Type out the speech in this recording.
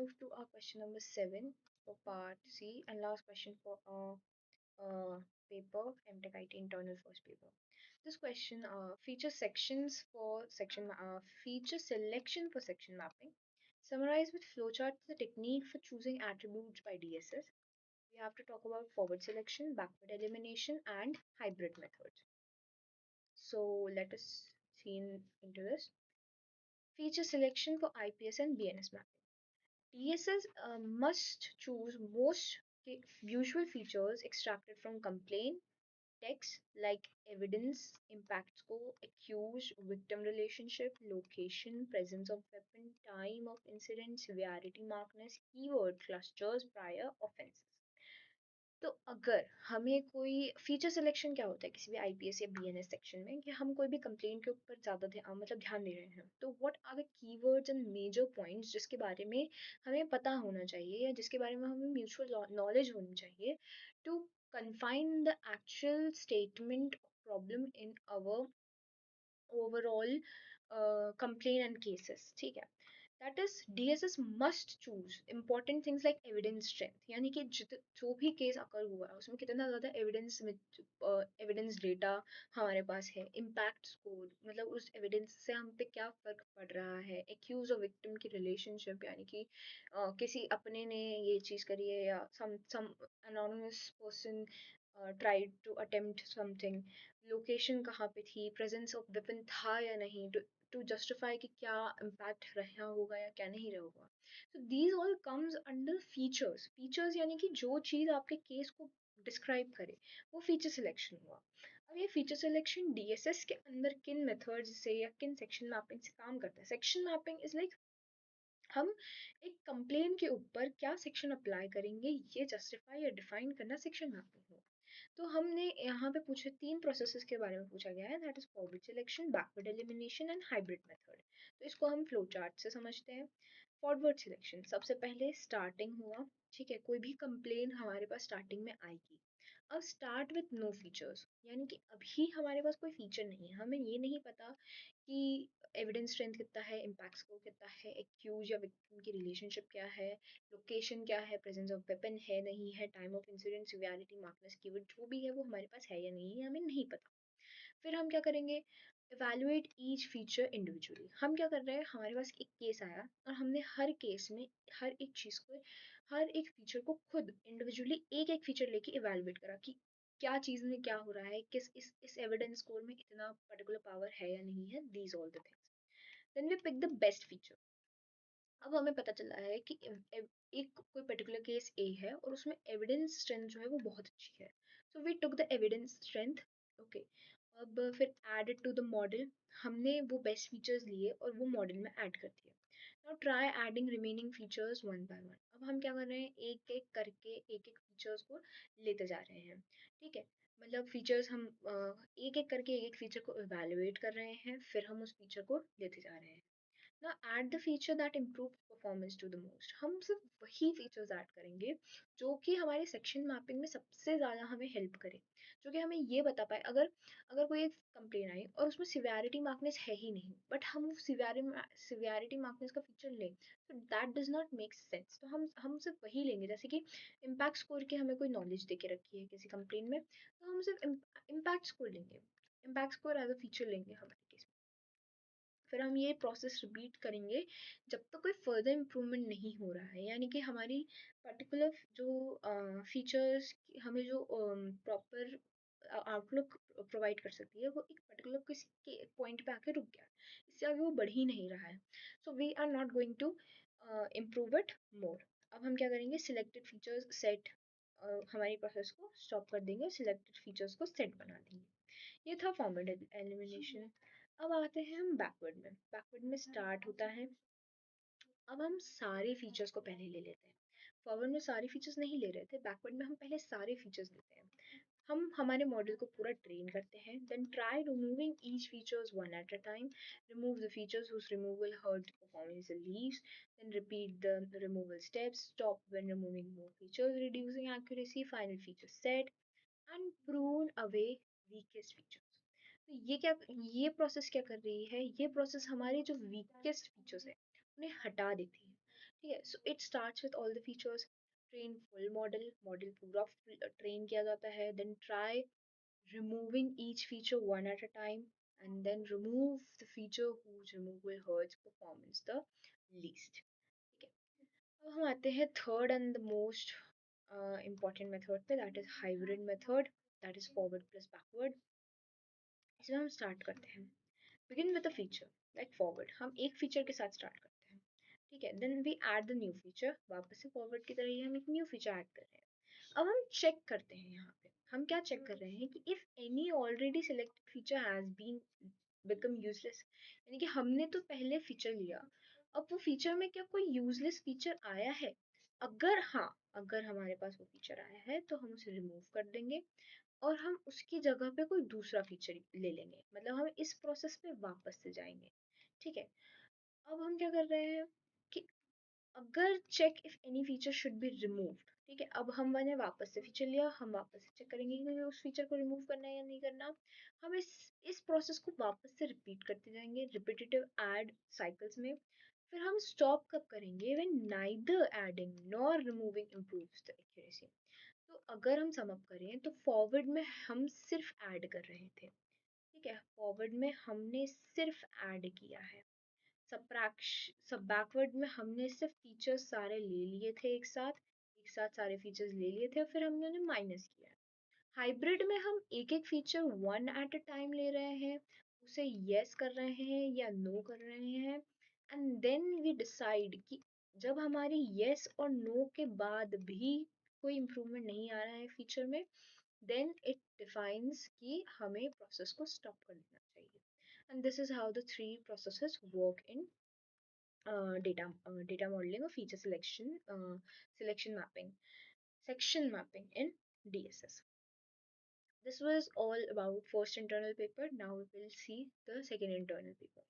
move to our question number 7 for part C and last question for our paper, MTech IT internal first paper. This question feature sections for feature selection for section mapping. Summarize with flowchart the technique for choosing attributes by DSS. We have to talk about forward selection, backward elimination, and hybrid methods. So let us see into this. Feature selection for IPS and BNS mapping. DSS must choose most usual features extracted from complaint text like evidence, impact score, accused, victim relationship, location, presence of weapon, time of incident, severity markers, keyword clusters, prior offenses. तो अगर हमें कोई feature selection क्या होता है किसी भी IPS या बीएनएस सेक्शन में कि हम कोई भी कंप्लेंट के ऊपर ज़्यादा ध्यान दे रहे हैं तो what are the keywords and major points जिसके बारे में हमें पता होना चाहिए या जिसके बारे में हमें म्यूचुअल नॉलेज होनी चाहिए to confine the actual statement of problem in our overall complaint and cases ठीक है that is DSS must choose important things like evidence strength यानी कि जो भी केस अकर हुआ है उसमें कितना ज़्यादा एविडेंस डेटा हमारे पास है इम्पैक्ट स्कोर मतलब उस एविडेंस से हम पे क्या फ़र्क पड़ रहा है एक्यूज और विक्टिम की रिलेशनशिप यानी कि किसी अपने ने ये चीज़ करी है या सम anonymous person tried to attempt something location कहाँ पे थी प्रेजेंस ऑफ वेपन था या नहीं टू जस्टिफाई कि क्या इम्पैक्ट रहा होगा या क्या नहीं रहा होगा so these all comes under features यानी कि जो चीज़ आपके केस को डिस्क्राइब करे वो फीचर सिलेक्शन हुआ अब ये फीचर सिलेक्शन डीएसएस के अंदर किन मेथड्स से या किन सेक्शन मैपिंग से काम करता है सेक्शन मैपिंग इज लाइक हम एक कंप्लेन के ऊपर क्या सेक्शन अप्लाई करेंगे ये जस्टिफाई या डिफाइन करना सेक्शन मैपिंग हुआ तो हमने यहाँ पे पूछे 3 प्रोसेसेस के बारे में पूछा गया है that is forward selection backward elimination and hybrid method तो इसको हम फ्लो चार्ट से समझते हैं फॉरवर्ड सिलेक्शन सबसे पहले स्टार्टिंग हुआ ठीक है कोई भी कंप्लेन हमारे पास स्टार्टिंग में आएगी अब स्टार्ट विथ नो फीचर्स यानी कि अभी हमारे पास कोई फीचर नहीं है हमें ये नहीं पता कि एविडेंस स्ट्रेंथ कितना है इम्पैक्ट स्कोर कितना है एक्यूज या विक्टिम की रिलेशनशिप क्या है लोकेशन क्या है प्रेजेंस ऑफ वेपन है नहीं है time of incident severity markers keyword जो भी है वो हमारे पास है या नहीं है हमें नहीं पता फिर हम क्या करेंगे evaluate each feature individually हम क्या कर रहे हैं हमारे पास एक केस आया और हमने हर केस में हर एक चीज़ को हर एक फीचर को खुद इंडिविजुअली एक एक फीचर लेके इवेलुएट करा कि क्या चीज़ में क्या हो रहा है किस इस एविडेंस स्कोर में इतना पर्टिकुलर पावर है या नहीं है these all the things then we pick the best feature अब हमें पता चला है कि एक कोई पर्टिकुलर केस ए है और उसमें एविडेंस स्ट्रेंथ जो है वो बहुत अच्छी है so we took the evidence strength okay अब फिर एडेड टू द मॉडल हमने वो बेस्ट फीचर्स लिए और वो मॉडल में ऐड कर दिए now try adding remaining features one by one अब हम क्या कर रहे हैं एक एक करके एक एक फीचर्स को लेते जा रहे हैं ठीक है मतलब फीचर्स हम एक एक करके एक एक फीचर को इवेलुएट कर रहे हैं फिर हम उस फीचर को लेते जा रहे हैं ना add the feature that improve performance to the most हम सिर्फ वही फीचर्स ऐड करेंगे जो कि हमारे सेक्शन मैपिंग में सबसे ज़्यादा हमें हेल्प करे जो कि हमें ये बता पाए अगर अगर कोई एक कंप्लेन आई और उसमें सिवियरिटी मार्कनेस है ही नहीं बट हम सिवियरिटी मार्कनेस का फीचर लें तो that does not make sense तो हम सिर्फ वही लेंगे जैसे कि इम्पैक्ट स्कोर की हमें कोई नॉलेज दे के रखी है किसी कंप्लेन में तो हम सिर्फ इम्पैक्ट स्कोर लेंगे impact score as a feature लेंगे हमारे केस फिर हम ये प्रोसेस रिपीट करेंगे जब तक कोई फर्दर इम्प्रूवमेंट नहीं हो रहा है यानी कि हमारी पर्टिकुलर जो फीचर्स हमें जो प्रॉपर आउटलुक प्रोवाइड कर सकती है वो एक पर्टिकुलर किसी के पॉइंट पे आके रुक गया है इससे आगे वो बढ़ ही नहीं रहा है so we are not going to improve it more अब हम क्या करेंगे सिलेक्टेड फीचर्स सेट हमारी प्रोसेस को स्टॉप कर देंगे सिलेक्टेड फीचर्स को सेट बना देंगे ये था फॉर्मेट एलिमिनेशन अब आते हैं हम बैकवर्ड में स्टार्ट होता है अब हम सारे फीचर्स को पहले ले लेते हैं फॉरवर्ड में सारे फीचर्स नहीं ले रहे थे बैकवर्ड में हम पहले सारे फीचर्स लेते हैं हम हमारे मॉडल को पूरा ट्रेन करते हैं then try removing each features one at a time remove the features whose removal hurt performance and leaves then repeat the removal steps stop when removing more features reducing accuracy final feature set and prune away weakest features तो ये process क्या कर रही है ये process हमारे जो weakest features है उन्हें हटा देती है ठीक है, so it starts with all the features. Train full model, model पूरा ट्रेन किया जाता है. Then try removing each feature one at a time, and then remove the feature whose removal hurts performance the least. ठीक है, अब हम आते हैं third and the most important method पे, that is hybrid method, that is forward plus backward. इसमें हम start करते हैं. Begin with the feature, like forward हम एक फीचर के साथ स्टार्ट करते हैं. ठीक है, then we add the new feature, वापस से फॉरवर्ड की तरह ही हम एक न्यू फीचर ऐड कर रहे हैं. अब हम चेक करते हैं यहाँ पे, हम क्या चेक कर रहे हैं कि if any already selected feature has been become useless, यानी कि हमने तो पहले फीचर लिया, अब वो फीचर में क्या कोई यूजलेस फीचर आया है. अगर हाँ, अगर हमारे पास वो फीचर आया है तो हम उसे रिमूव कर देंगे और हम उसकी जगह पे कोई दूसरा फीचर ले लेंगे, मतलब हम इस प्रोसेस पे वापस से जाएंगे. ठीक है, अब हम क्या कर रहे हैं कि अगर check if any feature should be removed. ठीक है, अब हम मैंने वापस से फीचर लिया, हम वापस से चेक करेंगे कि उस फीचर को रिमूव करना है या नहीं करना. हम इस प्रोसेस को वापस से रिपीट करते जाएंगे रिपीटेटिव ऐड साइकिल्स में. फिर हम स्टॉप कब करेंगे, when neither adding nor removing improves the accuracy. तो अगर हम सम अप करें तो फॉरवर्ड में हम सिर्फ ऐड कर रहे थे. ठीक है, फॉरवर्ड में हमने सिर्फ ऐड किया है. सब बैकवर्ड में हमने सिर्फ फीचर्स सारे ले लिए थे एक साथ सारे फीचर्स ले लिए थे और फिर हमने उन्हें माइनस किया है. हाइब्रिड में हम एक एक feature one at a time ले रहे हैं, उसे यस कर रहे हैं या नो कर रहे हैं, एंड देन वी डिसाइड कि जब हमारी यस और नो के बाद भी कोई इम्प्रूवमेंट नहीं आ रहा है फीचर में, देन इट डिफाइंस कि हमें प्रोसेस को स्टॉप कर देना चाहिए. And this is how the three processes work in data modeling or feature selection, selection mapping, section mapping in DSS. This was all about first internal paper. Now we will see the second internal paper.